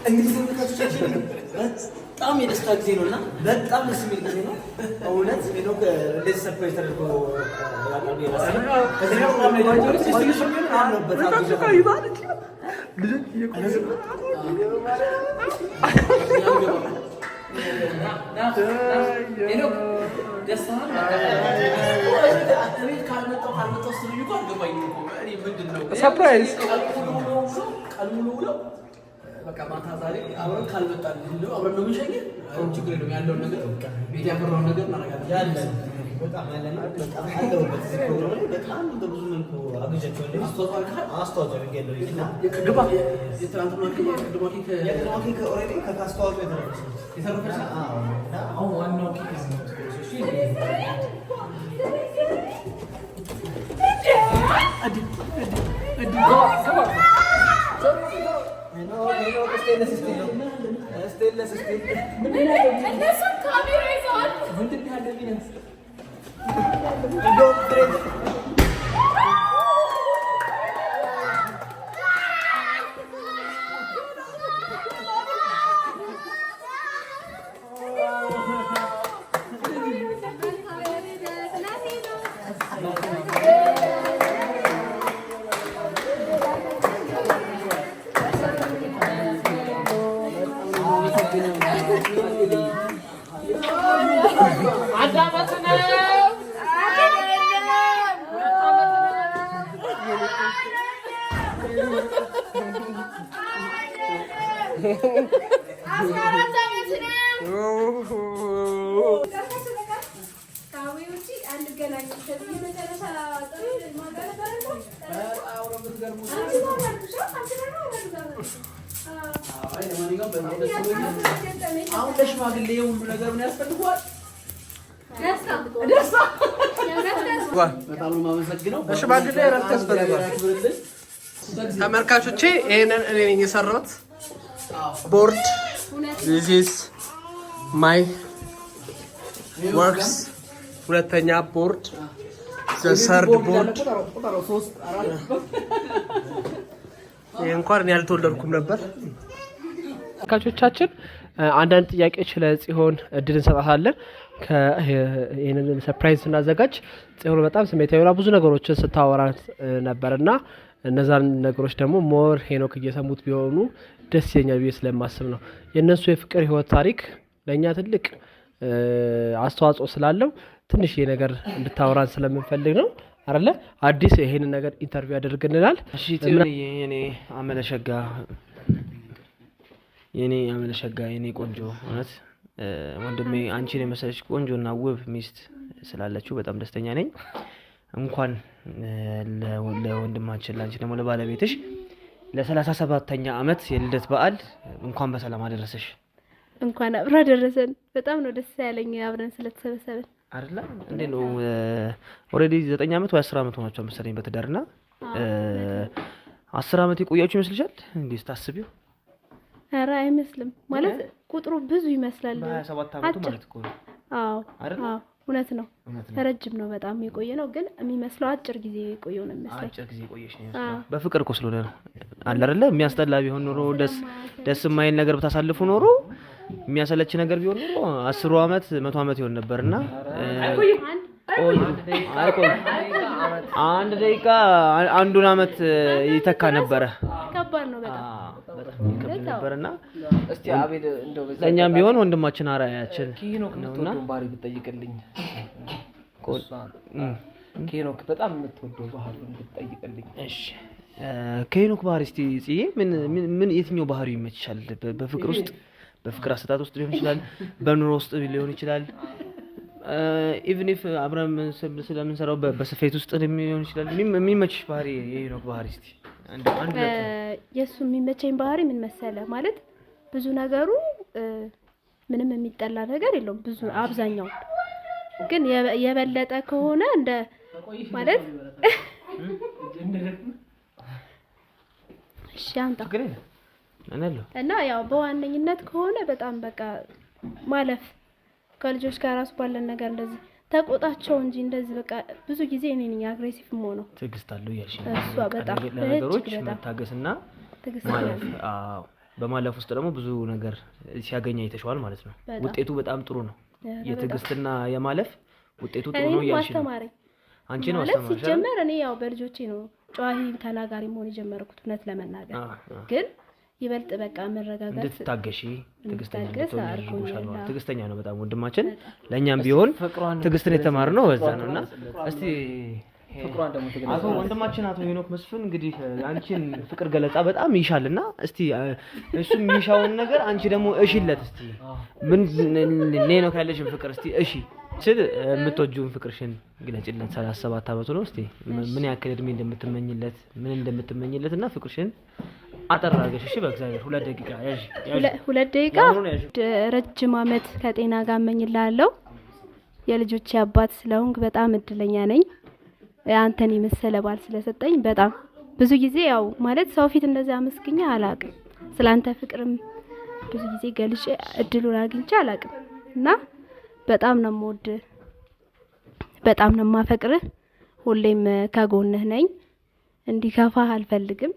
እንግዲህ ተመልካቾቻችን በጣም የደስታ ጊዜ ነውና በጣም ደስ የሚል ጊዜ ነው። እውነት ሄኖክ እንደዚህ ሰርፕራይዝ ተደርጎ ሰርፕራይዝ በቃ ማታ ዛሬ አብረን ካልመጣን እንደው አብረን ነው የሚሸኘው። ችግር የለውም ያለውን ነገር ቤት ያፈራውን ነገር እናደርጋለን። ያለን በጣም ያለና በጣም አለውበት እዚህ ፕሮግራም ላይ በጣም በብዙ መልኩ አግዣቸዋለሁ። አስተዋጽኦ አድርጌያለሁ። ግባ የትናንትና ኬክ ኦልሬዲ ከአስተዋጽኦ የተረፈ አሁን ዋናው ኬክ ነው። አሁን ለሽማግሌ ሁሉ ነገር ምን ያስፈልጋል? ደስታ በጣም ነው የማመሰግነው። ለሽማግሌ እረፍት ያስፈልጋል። ተመልካቾቼ ይሄንን እኔ ነኝ የሰራሁት ቦርድ this is my works ሁለተኛ ቦርድ the third board ይሄ እንኳን እኔ አልተወለድኩም ነበር። ተመልካቾቻችን አንዳንድ ጥያቄዎች ለጽዮን እድል እንሰጣታለን። ይሄንን ሰርፕራይዝ ስናዘጋጅ ጽዮን በጣም ስሜታዊ ሆና ብዙ ነገሮችን ስታወራት ነበርና እነዛን ነገሮች ደግሞ ሞር ሄኖክ እየሰሙት ቢሆኑ ደስ ይለኛል ብዬ ስለማስብ ነው። የእነሱ የፍቅር ህይወት ታሪክ ለእኛ ትልቅ አስተዋጽኦ ስላለው ትንሽ ይሄ ነገር እንድታወራን ስለምንፈልግ ነው አይደለ? አዲስ ይሄንን ነገር ኢንተርቪው ያደርግልናል። እሺ ጽዮን የኔ አመለሸጋ የኔ ቆንጆ እውነት ወንድሜ አንቺን የመሰለች ቆንጆና ውብ ሚስት ስላለችው በጣም ደስተኛ ነኝ። እንኳን ለወንድማችን ላንቺ ደግሞ ለባለቤትሽ ለ37ኛ ዓመት የልደት በዓል እንኳን በሰላም አደረሰሽ። እንኳን አብራ ደረሰን። በጣም ነው ደስ ያለኝ አብረን ስለተሰበሰብን አይደለ? እንዴ ነው ኦሬዲ 9 ዓመት ወይ 10 ዓመት ሆናችሁ መሰለኝ በትዳርና 10 ዓመት የቆያችሁ ይመስልሻል እንዴ ስታስቢው? ኧረ አይመስልም። ማለት ቁጥሩ ብዙ ይመስላል። 27 ዓመቱ ማለት እኮ ነው። አዎ እውነት ነው። ረጅም ነው በጣም የቆየ ነው፣ ግን የሚመስለው አጭር ጊዜ የቆየው ነው የሚመስለው። አጭር ጊዜ ቆየሽ ነው የሚመስለው። በፍቅር እኮ ስለሆነ ነው አለ አይደለ? የሚያስጠላ ቢሆን ኖሮ ደስ የማይል ነገር ብታሳልፉ ኖሮ የሚያሰለች ነገር ቢሆን ኖሮ 10 ዓመት 100 ዓመት ይሆን ነበርና አንድ ደቂቃ አንዱን ዓመት ይተካ ነበረ። ከባድ ነው በጣም ይከብድ ነበርና እስቲ አቤል እንደው በዛ ለኛም ቢሆን ወንድማችን አራያችን ሄኖክ ነውና ባሪ ብትጠይቅልኝ ሄኖክ በጣም የምትወደው ባህሪውን ብትጠይቅልኝ። እሺ ከሄኖክ ባህሪ እስቲ ጽዬ ምን የትኛው ባህሪው ይመችሻል? በፍቅር ውስጥ በፍቅር አሰጣጥ ውስጥ ሊሆን ይችላል፣ በኑሮ ውስጥ ሊሆን ይችላል፣ ኢቭን ኢፍ አብረን ስለምንሰራው በስፌት ውስጥ ሊሆን ይችላል። የሚመችሽ ባህሪ የሄኖክ ባህሪ እስቲ አንድ የሱ የሚመቸኝ ባህሪ ምን መሰለ? ማለት ብዙ ነገሩ ምንም የሚጠላ ነገር የለውም። ብዙ አብዛኛው ግን የበለጠ ከሆነ እንደ ማለት እሺ አንተ እና ያው በዋነኝነት ከሆነ በጣም በቃ ማለፍ ከልጆች ጋር ራሱ ባለን ነገር እንደዚህ ተቆጣቸው እንጂ እንደዚህ በቃ ብዙ ጊዜ እኔ ነኝ አግሬሲቭ ሆኖ ትግስት አለው ያልሽ እሷ በጣም ነገሮች መታገስና ማለፍ። አዎ በማለፍ ውስጥ ደግሞ ብዙ ነገር ሲያገኝ አይተሽዋል ማለት ነው። ውጤቱ በጣም ጥሩ ነው። የትዕግስትና የማለፍ ውጤቱ ጥሩ ነው ያልሽ ነው። አንቺ ነው አስተማሪ ሲጀመር እኔ ያው በልጆቼ ነው ጨዋሂ ተናጋሪ መሆን የጀመርኩት እውነት ለመናገር ግን ይበልጥ በቃ መረጋጋት እንድትታገሺ ትዕግስተኛ ነው በጣም ወንድማችን። ለኛም ቢሆን ትዕግስትን የተማርነው በዛ ነውና እስቲ ፍቅሯን ደግሞ አቶ ወንድማችን አቶ ሄኖክ መስፍን እንግዲህ አንቺን ፍቅር ገለጻ በጣም ይሻልና እስቲ እሱ የሚሻውን ነገር አንቺ ደግሞ እሺለት እስቲ ምን ሄኖክ ያለሽን ፍቅር እስቲ እሺ ስለ የምትወጂውን ፍቅርሽን ግለጪልን። 37 አመቱ ነው። እስቲ ምን ያክል እድሜ እንደምትመኝለት ምን እንደምትመኝለትና ፍቅርሽን አጠር አድርገሽ እሺ በእግዚአብሔር 2 ደቂቃ ያዥ 2 ደቂቃ ረጅም አመት ከጤና ጋር እመኝልሃለሁ። የልጆቼ አባት ስለሆንክ በጣም እድለኛ ነኝ። አንተን የመሰለ ባል ስለሰጠኝ በጣም ብዙ ጊዜ ያው ማለት ሰው ፊት እንደዚህ አመስግኛ አላቅም። ስላንተ ፍቅርም ብዙ ጊዜ ገልጬ እድሉን አግኝቼ አላቅም እና በጣም ነው የምወድህ፣ በጣም ነው የማፈቅርህ። ሁሌም ከጎንህ ነኝ። እንዲከፋህ አልፈልግም።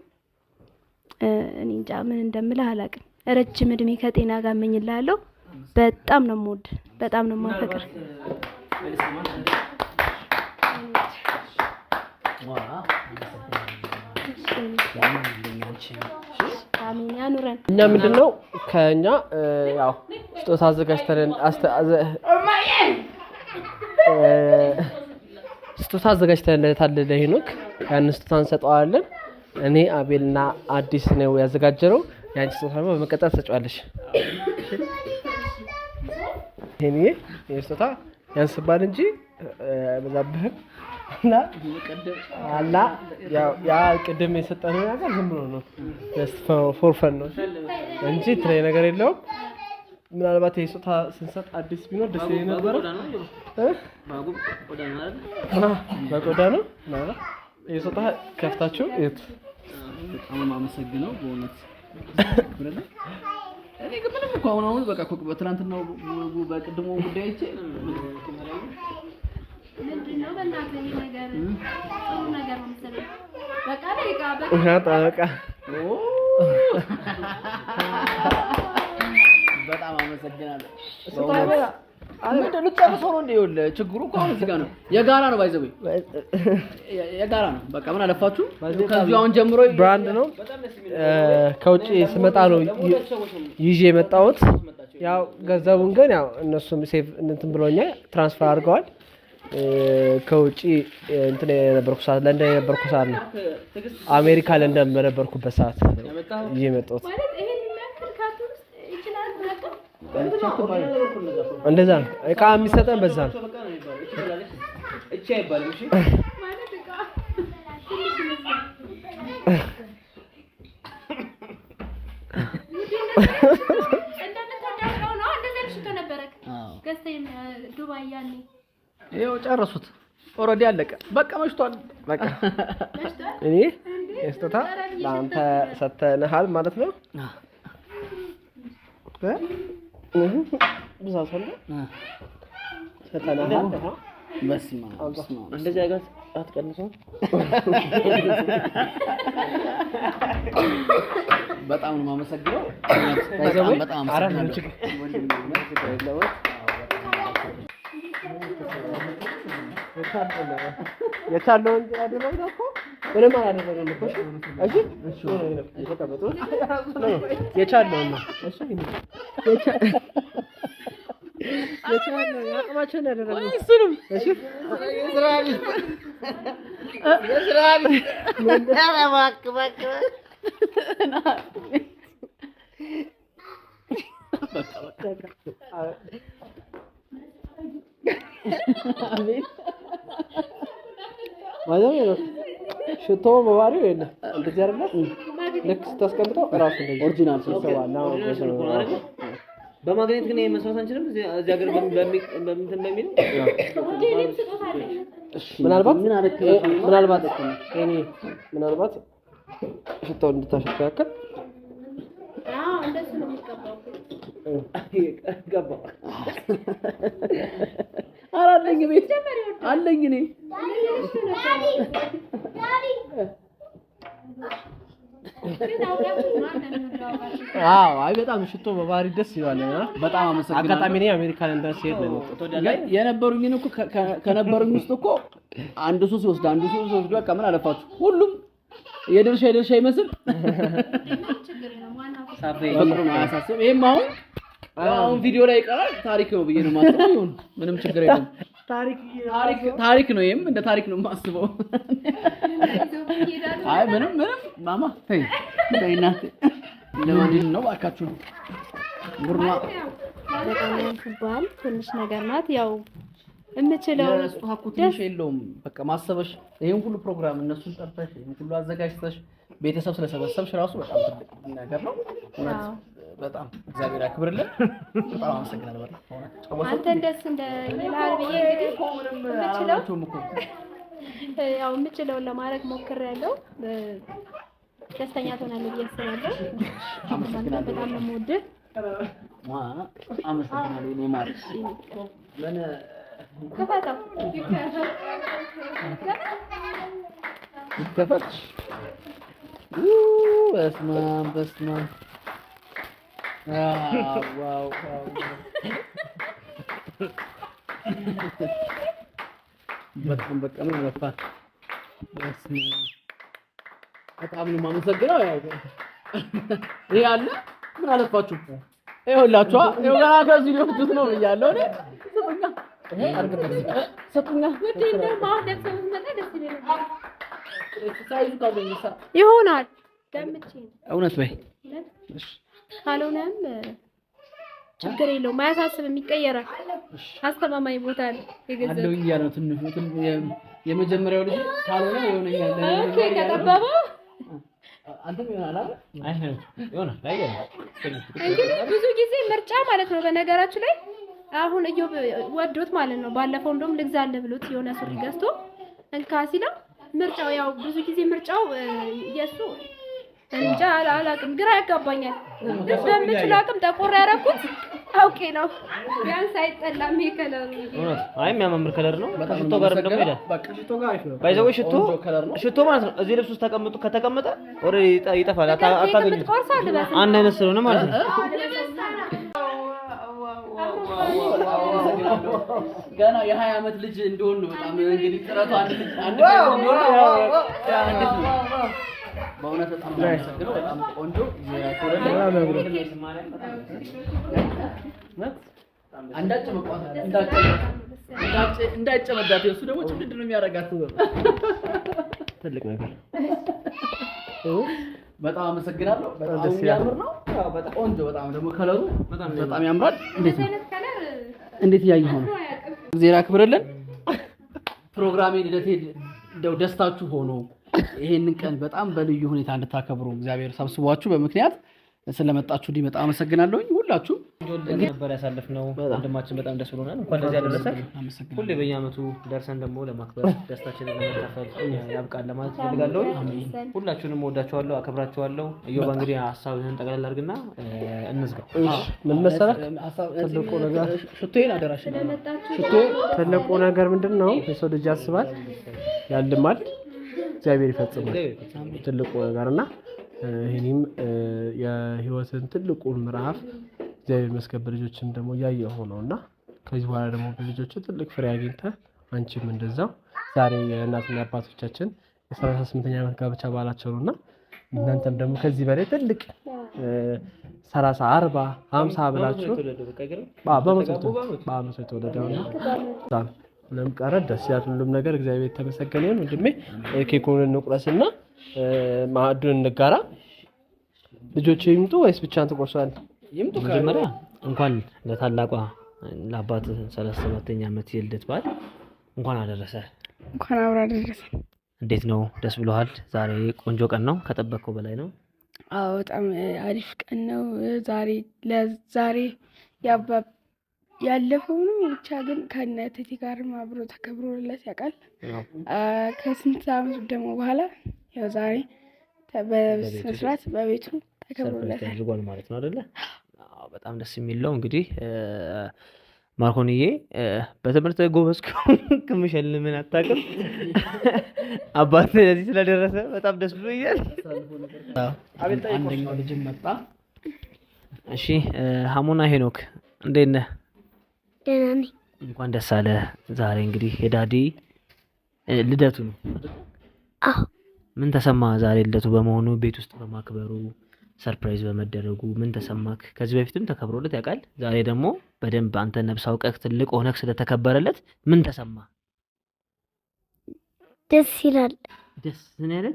እኔ እንጃ ምን እንደምልህ አላቅም። ረጅም እድሜ ከጤና ጋር እመኝልሃለሁ። በጣም ነው የምወድህ፣ በጣም ነው የማፈቅርህ። አሜን ያኑረን። እኛ ምንድነው ከኛ ያው ስጦታ አዘጋጅተን ስጦታ አዘጋጅተንለታል ለሄኖክ። ያን ስጦታ እንሰጠዋለን። እኔ አቤልና አዲስ ነው ያዘጋጀነው። ያን ስጦታ ደግሞ በመቀጠል ተጫዋለሽ። እኔ የስጦታ ያንስባል እንጂ በዛብህ እና አላ ያ ቅድም የሰጠነው ነገር ዝም ብሎ ነው ፎር ፈን ነው እንጂ ትሬ ነገር የለውም። ምናልባት የስጦታ ስንሰጥ አዲስ ቢኖር ደስ ይለኝ ነበር። በቆዳ ነው ማለት የስጦታ ከፍታችሁ እዩት። በጣም አመሰግናለሁ በእውነት ብረዳ እኔ ግን ምንም እኮ አሁን በቃ በትናንትናው በቅድሞ ጉዳይ አይቼ ምንድነው በእናትህ ነገር ጥሩ ነገር ነው መሰለኝ። በቃ በጣም አመሰግናለሁ። ምንድን ነው ጨርሰው ነው እንዴ? ይኸውልህ ችግሩ እኮ አሁን እዚህ ጋር ነው። የጋራ ነው ባይዘው የጋራ ነው። በቃ ምን አለፋችሁ ከዚህ አሁን ጀምሮ ብራንድ ነው። ከውጪ ስመጣ ነው ይዤ የመጣሁት። ያው ገንዘቡን ግን ያው እነሱም ሴቭ እንትን ብሎኛል ትራንስፈር አድርገዋል። ከውጪ እንትን የነበርኩ ሰዓት ለንደን የነበርኩ ሰዓት ነው አሜሪካ ለንደን በነበርኩበት ሰዓት ይዤ የመጣሁት እንደዛ ነው። እቃ የሚሰጠን በዛ ነው። እቺ አይባልም። እሺ ማለት እቃ እንደምታዳቀው ነው። እንደዚህ ሽቶ ነበረክ ገዝተኝ ዱባይ ያኔ ይኸው ጨረሱት። ኦልሬዲ አለቀ። በቃ መሽቷል። በቃ እኔ ስጦታ ለአንተ ሰተንሃል ማለት ነው። ብዛት አለ ሰተንሃል። በስመ አብ እንደዚህ አይነት አትቀንሰው። በጣም ነው የማመሰግነው። በጣም አመሰግናለሁ። የቻለውን ያደረገው እኮ ምንም አላደረገም እኮ። እሺ እሺ ተቀበጡ። የቻለውን ነው እሺ የቻለውን ያቅማቸውን ያደረገው እሱንም እሺ የስራቢ ማለት ነው። ሽቶ በባህሪው የለም እንደዚህ አይደለ? ልክ ስታስቀምጠው እራሱ እንደዚህ ኦሪጂናል ስለሰዋና በማግኔት ግን መስራት አንችልም። እዚህ ሀገር በሚንትን በሚል ምናልባት ሽታውን እንድታሸተው ያክል እንደሱ ነው የሚቀባው። ገባ አላለኝ ቤት አለኝ እኔ አዎ አይ በጣም ሽቶ በባህሪ ደስ ይላል። በጣም አመሰግናለሁ። አጋጣሚ ነኝ አሜሪካን እንደርስ ሄድ ነው የነበሩኝን እኮ ከነበሩኝ ውስጥ እኮ አንዱ ሱስ ይወስድ አንዱ ሱስ ይወስድ በቃ ምን አለፋችሁ ሁሉም የድርሻ ይመስል ፍቅሩ ማያሳስብ ይሄም አሁን ቪዲዮ ላይ ይቀራል ታሪክ ነው ብዬ ነው የማስበው። ይሁን ምንም ችግር የለም። ታሪክ ነው ይሄም እንደ ታሪክ ነው የማስበው። አይ ምንም ማማ ተይ እናቴ ለማንኛውም ነው ባካችሁ ጉርማ በጣም ፉባል ትንሽ ነገር ናት። ያው እምችለው ለስቷኩ ትንሽ የለውም በቃ ማሰበሽ ይሄን ሁሉ ፕሮግራም እነሱን ጠርተሽ ይሄን ሁሉ አዘጋጅተሽ ቤተሰብ ስለሰበሰብሽ ራሱ በጣም ትልቅ ነገር ነው። በጣም እግዚአብሔር ያክብርልን። በጣም አመሰግናለሁ። በጣም አንተን ደስ እንደሚልህ ብዬ እንግዲህ ያው የምችለውን ለማድረግ ሞክሬያለሁ። ደስተኛ ትሆናለህ ብዬ አስባለሁ። በጣም ነው የምወድህ። አመሰግናለሁ። እኔ ማለት ምን ከፈተው ከፈት በስመ አብ ዋው በጣም በቃ ምን አለፋ በጣም ነው የማመሰግነው። ያው ይሄ አለ ምን አለፋችሁ ይኸውላችሁ ይኸው ገና ከዚህ ሊወስዱት ነው ብያለሁ እኔ ሰጡኛ ይሆናል ገምቼ እውነት በይ ካልሆነም ችግር የለውም። አያሳስብም፣ ይቀየራል። አስተማማኝ ቦታ ነው የገዛሁት። አለው እያለ ነው ትንሹ የመጀመሪያው ልጅ ካልሆነ ይሆነኛል። ኦኬ ከተባባ አንተም ይሆናል አይደል? ይሆናል አይደል? እንግዲህ ብዙ ጊዜ ምርጫ ማለት ነው። በነገራችሁ ላይ አሁን እዮብ ወዶት ማለት ነው። ባለፈው እንደውም ልግዛልህ ብሎት የሆነ ሱሪ ገዝቶ እንካ ሲለው ምርጫው ያው ብዙ ጊዜ ምርጫው የሱ እንጃ አላውቅም፣ ግራ ያጋባኛል። በምችለው አቅም ጠቆር ያደረኩት አውቄ ነው። ቢያንስ አይጠላም ይሄ ከለር ነው። አይ የሚያማምር ከለር ነው። ሽቶ ጋር ደግሞ ይላል። በቃ ሽቶ ጋር አይፈው ባይዘው ሽቶ ማለት ነው። እዚህ ልብስ ውስጥ ከተቀመጠ ኦሬዲ ይጠፋል፣ አታገኙም። አንድ አይነት ስለሆነ ማለት ነው። ገና የ20 ዓመት ልጅ እንደሆነ ነው። በጣም እንግዲህ ጥረቱ አንድ በእውነት በጣም ነው። በጣም ቆንጆ እንዳጨመዳት እሱ ደግሞ ጭምድድ ነው የሚያደርጋት። ትልቅ ነገር በጣም አመሰግናለሁ። በጣም የሚያምር ነው። ያው በጣም ቆንጆ በጣም ደግሞ ከለሩ በጣም ያምራል። እንዴት እያየኸው ነው? እግዚአብሔር ያክብርልን። ፕሮግራሜን ልደቴ እንደው ደስታችሁ ሆኖ ይሄንን ቀን በጣም በልዩ ሁኔታ እንድታከብሩ እግዚአብሔር ሰብስቧችሁ በምክንያት ስለመጣችሁ በጣም አመሰግናለሁ። ሁላችሁ እንግዲህ ነበር ያሳለፍነው። ወንድማችን በጣም ደስ ብሎናል። እንኳን ለዚህ ያደረሰን። ሁሌ በየዓመቱ ደርሰን ደግሞ ለማክበር ደስታችንን ለመካፈል ያብቃል ለማለት ፈልጋለሁ። ሁላችሁንም ወዳችኋለሁ፣ አከብራችኋለሁ። እዮብ እንግዲህ ሐሳብህን ጠቅለል አድርግና እንዝጋ። ምን መሰለህ ትልቁ ነገር ሽቶዬን አደራሽ ትልቁ ነገር ምንድነው? የሰው ልጅ ያስባል፣ ያልማል፣ እግዚአብሔር ይፈጽማል። ትልቁ ነገርና ይሄንም የህይወትን ትልቁን ምዕራፍ እግዚአብሔር ይመስገን በልጆችን ደግሞ ያየው ሆነውና ከዚህ በኋላ ደግሞ በልጆች ትልቅ ፍሬ አግኝተህ አንቺም እንደዛው ዛሬ የእናትና አባቶቻችን የ38ኛ ዓመት ጋብቻ በዓላቸው ነውና እናንተም ደግሞ ከዚህ በላይ ትልቅ 30 40 50 ብላችሁ በአመቱ የተወለደውና ምንም ቀረ ደስ ያለ ሁሉም ነገር እግዚአብሔር የተመሰገነ ይሁን። ወንድሜ ኬኩን እንቁረስና ማዕዱን እንጋራ። ልጆች ይምጡ ወይስ ብቻህን ትቆርሳለህ? ይምጡ። መጀመሪያ እንኳን ለታላቋ ለአባት 37ኛ ዓመት የልደት በዓል እንኳን አደረሰ። እንኳን አብራ አደረሰ። እንዴት ነው? ደስ ብሎሃል? ዛሬ ቆንጆ ቀን ነው፣ ከጠበቅከው በላይ ነው። አዎ በጣም አሪፍ ቀን ነው ዛሬ ያለፈው ነው ብቻ ግን ከእናቴ ጋር አብሮ ተከብሮለት ያውቃል። ከስንት ዓመት ደግሞ በኋላ ያው ዛሬ በስርዓት በቤቱ ተከብሮለት አድርጓል ማለት ነው አይደለ? አዎ በጣም ደስ የሚል ነው። እንግዲህ ማርኮንዬ በትምህርት ጎበዝ ከመሸልምን አታውቅም። አባት ለዚህ ስለደረሰ በጣም ደስ ብሎኛል። አንደኛው ልጅ መጣ እሺ ሀሞና ሄኖክ እንዴት ነህ? ደህና ነኝ። እንኳን ደስ አለ። ዛሬ እንግዲህ የዳዲ ልደቱ ነው። አዎ። ምን ተሰማ ዛሬ ልደቱ በመሆኑ ቤት ውስጥ በማክበሩ ሰርፕራይዝ በመደረጉ ምን ተሰማክ? ከዚህ በፊትም ተከብሮለት ያውቃል። ዛሬ ደግሞ በደንብ አንተ ነብስ አውቀህ ትልቅ ሆነህ ስለተከበረለት ምን ተሰማ? ደስ ይላል። ደስ ነው ያለህ?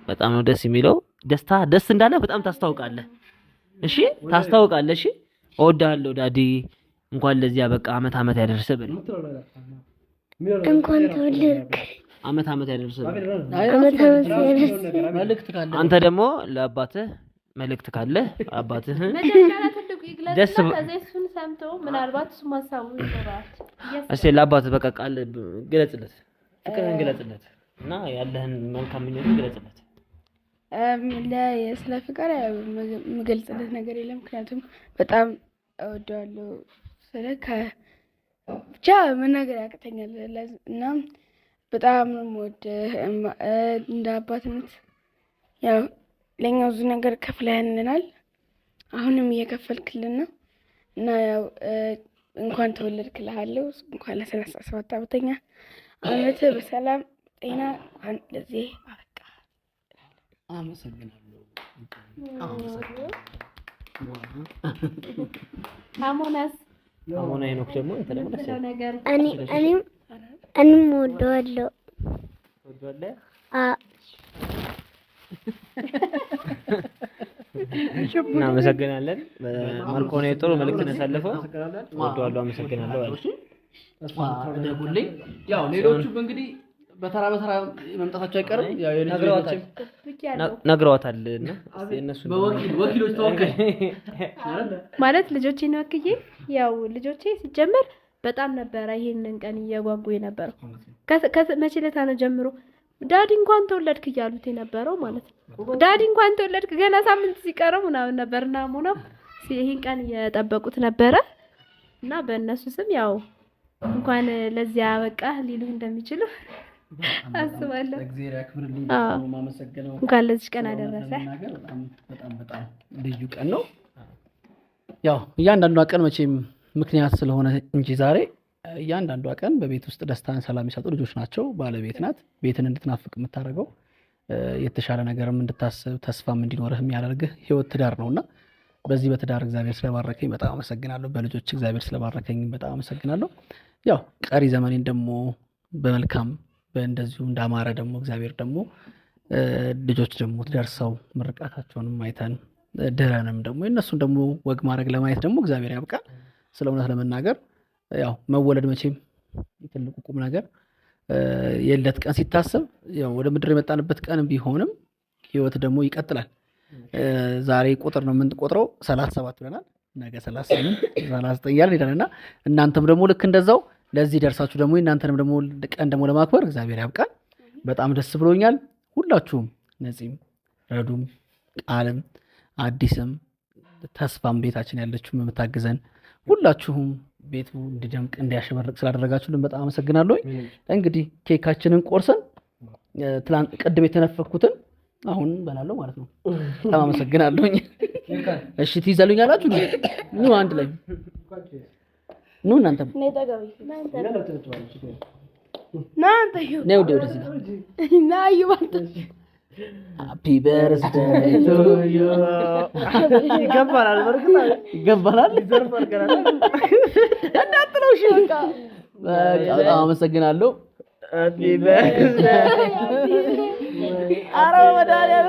በጣም ነው ደስ የሚለው። ደስታ ደስ እንዳለ በጣም ታስታውቃለህ። እሺ ታስታውቃለህ። እሺ እወድሃለሁ ዳዲ። እንኳን ለዚህ በቃ አመት ያደርሰህ በል። እንኳን ተወለድክ። አመት ያደርሰህ በል። አመት ያደርሰህ። መልእክት ካለ አንተ ደግሞ ለአባትህ መልእክት ካለ አባትህ መጀመሪያ ትልቁ ደስ ይግለጽና ከዛ እሱን ሰምቶ ምናልባት እሱ ማሳቡ ይኖራል። እስቲ ለአባትህ በቃ ቃል ግለጽለት፣ ፍቅርህን ግለጽለት እና ያለህን መልካም ምኞት ግለጽለት። ስለ ፍቅር የምገልጽለት ነገር የለም፣ ምክንያቱም በጣም እወደዋለሁ። ብቻ መናገር ያቅተኛል እና በጣም ነው የምወድህ። እንደ አባትነት ያው ለእኛ ብዙ ነገር ከፍለህልናል፣ አሁንም እየከፈልክልን ነው እና ያው እንኳን ተወለድክ እልሃለሁ። እንኳን ለ37 ዓመተኛ ዓመት በሰላም ጤና እንኳን ለዚህ አበቃ። አመሰግናለሁ። ሀሞና ሄኖክ ደግሞ አንተ ደግሞ ደስ ያለ ነገር እኔም እወደዋለሁ። ትወደዋለህ? እናመሰግናለን። ማርኮኔ ጥሩ መልዕክት ነው ያሳለፈው። እወደዋለሁ፣ አመሰግናለሁ አለ። ተስፋ አድርጉልኝ። ያው ሌሎቹም እንግዲህ በተራ መምጣታቸው አይቀርም። ያው ነግረዋታል እና እነሱ ወኪሎች ተወካይ ማለት ልጆቼን ወክዬ ያው ልጆቼ ሲጀመር በጣም ነበረ ይሄንን ቀን እያጓጉ የነበረው መቼ ዕለት ነው ጀምሮ ዳዲ እንኳን ተወለድክ እያሉት የነበረው ማለት ነው። ዳዲ እንኳን ተወለድክ ገና ሳምንት ሲቀረው ምናምን ነበርና ሞና ይሄን ቀን እየጠበቁት ነበረ እና በእነሱ ስም ያው እንኳን ለዚያ በቃ ሊሉ እንደሚችሉ አስባለሁ። እግዚአብሔር ያክብርልኝ። ማመሰግነው እንኳን ለዚህ ቀን አደረሰ። በጣም ልዩ ቀን ነው። ያው እያንዳንዷ ቀን መቼም ምክንያት ስለሆነ እንጂ ዛሬ እያንዳንዷ ቀን በቤት ውስጥ ደስታን፣ ሰላም የሚሰጡ ልጆች ናቸው። ባለቤት ናት። ቤትን እንድትናፍቅ የምታደርገው የተሻለ ነገርም እንድታስብ ተስፋም እንዲኖርህ የሚያደርግህ ህይወት ትዳር ነውና በዚህ በትዳር እግዚአብሔር ስለባረከኝ በጣም አመሰግናለሁ። በልጆች እግዚአብሔር ስለባረከኝ በጣም አመሰግናለሁ። ያው ቀሪ ዘመኔን ደግሞ በመልካም በእንደዚሁ እንዳማረ ደግሞ እግዚአብሔር ደግሞ ልጆች ደግሞ ደርሰው ምርቃታቸውንም አይተን ድረንም ደግሞ የእነሱን ደግሞ ወግ ማድረግ ለማየት ደግሞ እግዚአብሔር ያብቃል። ስለ እውነት ለመናገር ያው መወለድ መቼም ትልቁ ቁም ነገር የለት ቀን ሲታሰብ ያው ወደ ምድር የመጣንበት ቀን ቢሆንም ህይወት ደግሞ ይቀጥላል። ዛሬ ቁጥር ነው የምንቆጥረው 37 ብለናል። ነገ 38 39 እያልን ሄደንና እናንተም ደግሞ ልክ እንደዛው ለዚህ ደርሳችሁ ደግሞ እናንተንም ደግሞ ቀን ደግሞ ለማክበር እግዚአብሔር ያብቃል። በጣም ደስ ብሎኛል። ሁላችሁም ነፂም፣ ረዱም፣ ቃልም፣ አዲስም፣ ተስፋም ቤታችን ያለችውም የምታግዘን ሁላችሁም ቤቱ እንዲደምቅ እንዲያሸበርቅ ስላደረጋችሁልን በጣም አመሰግናለሁ። እንግዲህ ኬካችንን ቆርሰን ትላንት ቅድም የተነፈኩትን አሁን በላለሁ ማለት ነው። በጣም አመሰግናለሁ። እሺ ትይዘሉኛላችሁ? ኑ አንድ ላይ ኑ እናንተም ነይ ጠገቢ ነይ ወደዚህ ናዩ ባንተ ሃፒ በርዝዴይ ቱ ዩ ይገባናል፣ በርግጥ ይገባናል። እንዳትለው እሺ በቃ በጣም አመሰግናለሁ። ሃፒ በርዝዴይ አረ ወዳለም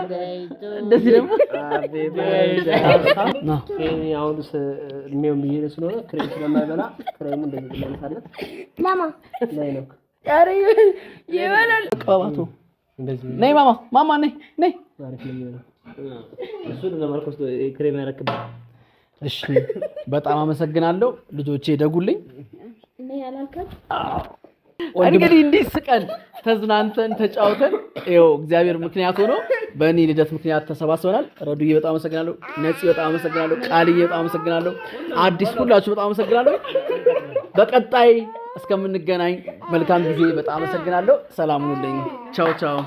እንደዚህ ደግሞ ሃፒ በርዝዴይ አሁንስ እድሜውም እየሄደ ስለሆነ ክሬም ስለማይበላ ክሬሙ እንደዚህ ለምሳሌት ለማ ላይ ነው ኧረ ይበላል ቀባቱ እንደዚህ ነይ ማማ ነይ አሪፍ ነው የሚሆነው። እሱ ለማርኮስ ክሬም ያረክብህ። እሺ በጣም አመሰግናለሁ። ልጆቼ ደጉልኝ። እኔ ያላልከው እንግዲህ እንዲህ ስቀን ተዝናንተን ተጫውተን ይኸው እግዚአብሔር ምክንያት ሆኖ በእኔ ልደት ምክንያት ተሰባስበናል። ረዱዬ በጣም አመሰግናለሁ። ነፂ በጣም አመሰግናለሁ። ቃልዬ በጣም አመሰግናለሁ። አዲስ ሁላችሁ በጣም አመሰግናለሁ። በቀጣይ እስከምንገናኝ መልካም ጊዜ። በጣም አመሰግናለሁ። ሰላም ሁኑልኝ። ቻው ቻው።